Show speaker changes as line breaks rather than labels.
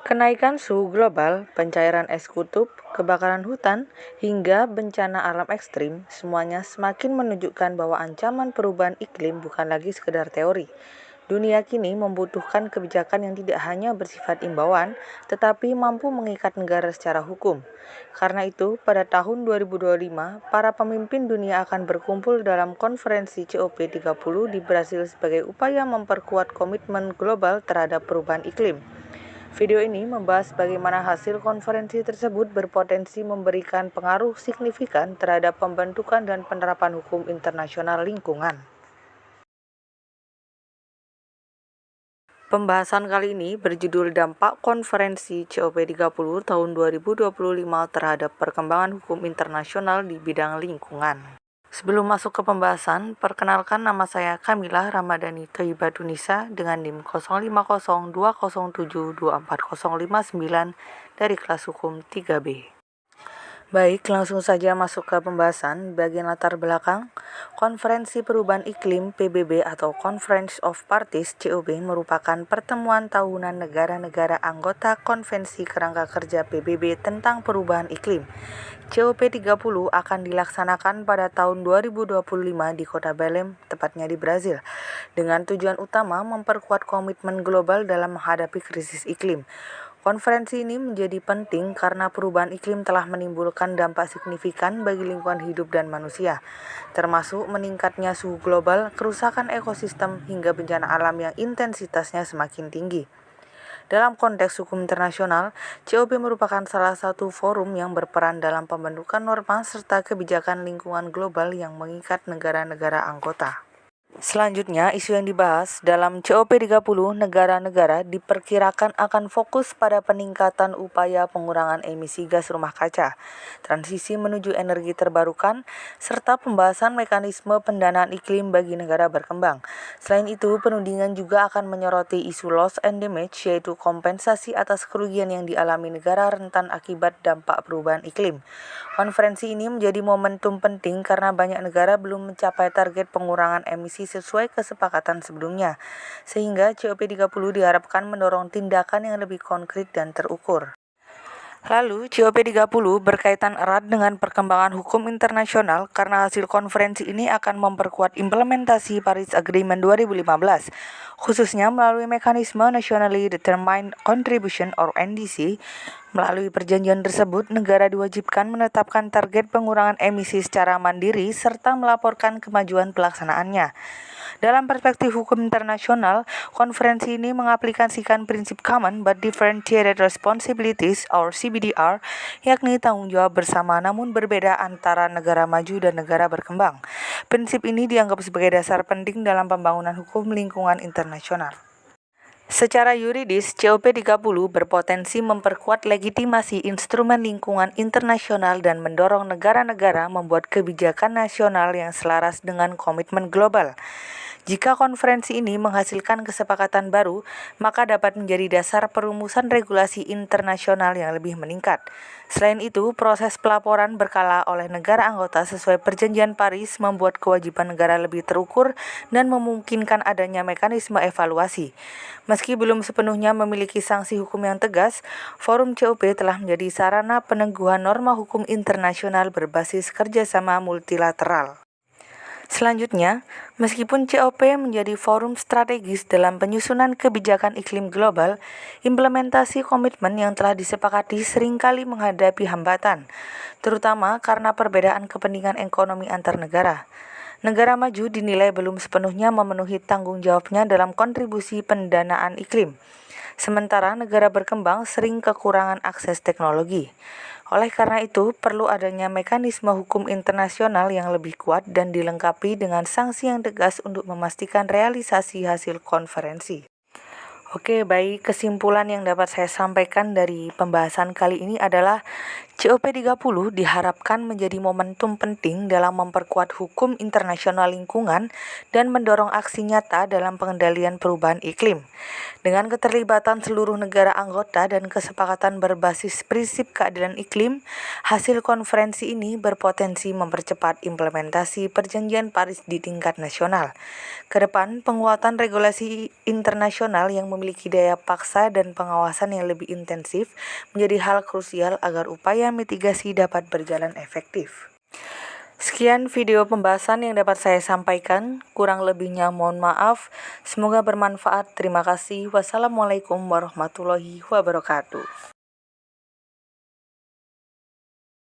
Kenaikan suhu global, pencairan es kutub, kebakaran hutan, hingga bencana alam ekstrim, semuanya semakin menunjukkan bahwa ancaman perubahan iklim bukan lagi sekedar teori. Dunia kini membutuhkan kebijakan yang tidak hanya bersifat imbauan, tetapi mampu mengikat negara secara hukum. Karena itu, pada tahun 2025, para pemimpin dunia akan berkumpul dalam konferensi COP30 di Brasil sebagai upaya memperkuat komitmen global terhadap perubahan iklim. Video ini membahas bagaimana hasil konferensi tersebut berpotensi memberikan pengaruh signifikan terhadap pembentukan dan penerapan hukum internasional lingkungan. Pembahasan kali ini berjudul Dampak Konferensi COP30 tahun 2025 terhadap perkembangan hukum internasional di bidang lingkungan. Sebelum masuk ke pembahasan, perkenalkan nama saya Kamila Ramadhani Thaibatunisa dengan NIM 050207240059 dari kelas hukum 3B. Baik, langsung saja masuk ke pembahasan. Bagian latar belakang, Konferensi Perubahan Iklim PBB atau Conference of Parties COP merupakan pertemuan tahunan negara-negara anggota Konvensi Kerangka Kerja PBB tentang perubahan iklim. COP30 akan dilaksanakan pada tahun 2025 di kota Belém, tepatnya di Brasil, dengan tujuan utama memperkuat komitmen global dalam menghadapi krisis iklim. Konferensi ini menjadi penting karena perubahan iklim telah menimbulkan dampak signifikan bagi lingkungan hidup dan manusia, termasuk meningkatnya suhu global, kerusakan ekosistem, hingga bencana alam yang intensitasnya semakin tinggi. Dalam konteks hukum internasional, COP merupakan salah satu forum yang berperan dalam pembentukan norma serta kebijakan lingkungan global yang mengikat negara-negara anggota. Selanjutnya, isu yang dibahas dalam COP30, negara-negara diperkirakan akan fokus pada peningkatan upaya pengurangan emisi gas rumah kaca, transisi menuju energi terbarukan, serta pembahasan mekanisme pendanaan iklim bagi negara berkembang. Selain itu, penundingan juga akan menyoroti isu loss and damage, yaitu kompensasi atas kerugian yang dialami negara rentan akibat dampak perubahan iklim. Konferensi ini menjadi momentum penting karena banyak negara belum mencapai target pengurangan emisi sesuai kesepakatan sebelumnya, sehingga COP30 diharapkan mendorong tindakan yang lebih konkret dan terukur. Lalu, COP30 berkaitan erat dengan perkembangan hukum internasional karena hasil konferensi ini akan memperkuat implementasi Paris Agreement 2015, khususnya melalui mekanisme Nationally Determined Contribution or NDC. Melalui perjanjian tersebut, negara diwajibkan menetapkan target pengurangan emisi secara mandiri serta melaporkan kemajuan pelaksanaannya. Dalam perspektif hukum internasional, konferensi ini mengaplikasikan prinsip Common but Differentiated Responsibilities or CBDR, yakni tanggung jawab bersama namun berbeda antara negara maju dan negara berkembang. Prinsip ini dianggap sebagai dasar penting dalam pembangunan hukum lingkungan internasional. Secara yuridis, COP30 berpotensi memperkuat legitimasi instrumen lingkungan internasional dan mendorong negara-negara membuat kebijakan nasional yang selaras dengan komitmen global. Jika konferensi ini menghasilkan kesepakatan baru, maka dapat menjadi dasar perumusan regulasi internasional yang lebih meningkat. Selain itu, proses pelaporan berkala oleh negara anggota sesuai Perjanjian Paris membuat kewajiban negara lebih terukur dan memungkinkan adanya mekanisme evaluasi. Meski belum sepenuhnya memiliki sanksi hukum yang tegas, Forum COP telah menjadi sarana peneguhan norma hukum internasional berbasis kerjasama multilateral. Selanjutnya, meskipun COP menjadi forum strategis dalam penyusunan kebijakan iklim global, implementasi komitmen yang telah disepakati seringkali menghadapi hambatan, terutama karena perbedaan kepentingan ekonomi antar negara. Negara maju dinilai belum sepenuhnya memenuhi tanggung jawabnya dalam kontribusi pendanaan iklim, sementara negara berkembang sering kekurangan akses teknologi. Oleh karena itu, perlu adanya mekanisme hukum internasional yang lebih kuat dan dilengkapi dengan sanksi yang tegas untuk memastikan realisasi hasil konferensi. Oke, baik, kesimpulan yang dapat saya sampaikan dari pembahasan kali ini adalah COP30 diharapkan menjadi momentum penting dalam memperkuat hukum internasional lingkungan dan mendorong aksi nyata dalam pengendalian perubahan iklim. Dengan keterlibatan seluruh negara anggota dan kesepakatan berbasis prinsip keadilan iklim, hasil konferensi ini berpotensi mempercepat implementasi Perjanjian Paris di tingkat nasional. Kedepan, penguatan regulasi internasional yang memiliki daya paksa dan pengawasan yang lebih intensif menjadi hal krusial agar upaya mitigasi dapat berjalan efektif. Sekian video pembahasan yang dapat saya sampaikan. Kurang lebihnya mohon maaf. Semoga bermanfaat. Terima kasih. Wassalamualaikum warahmatullahi wabarakatuh.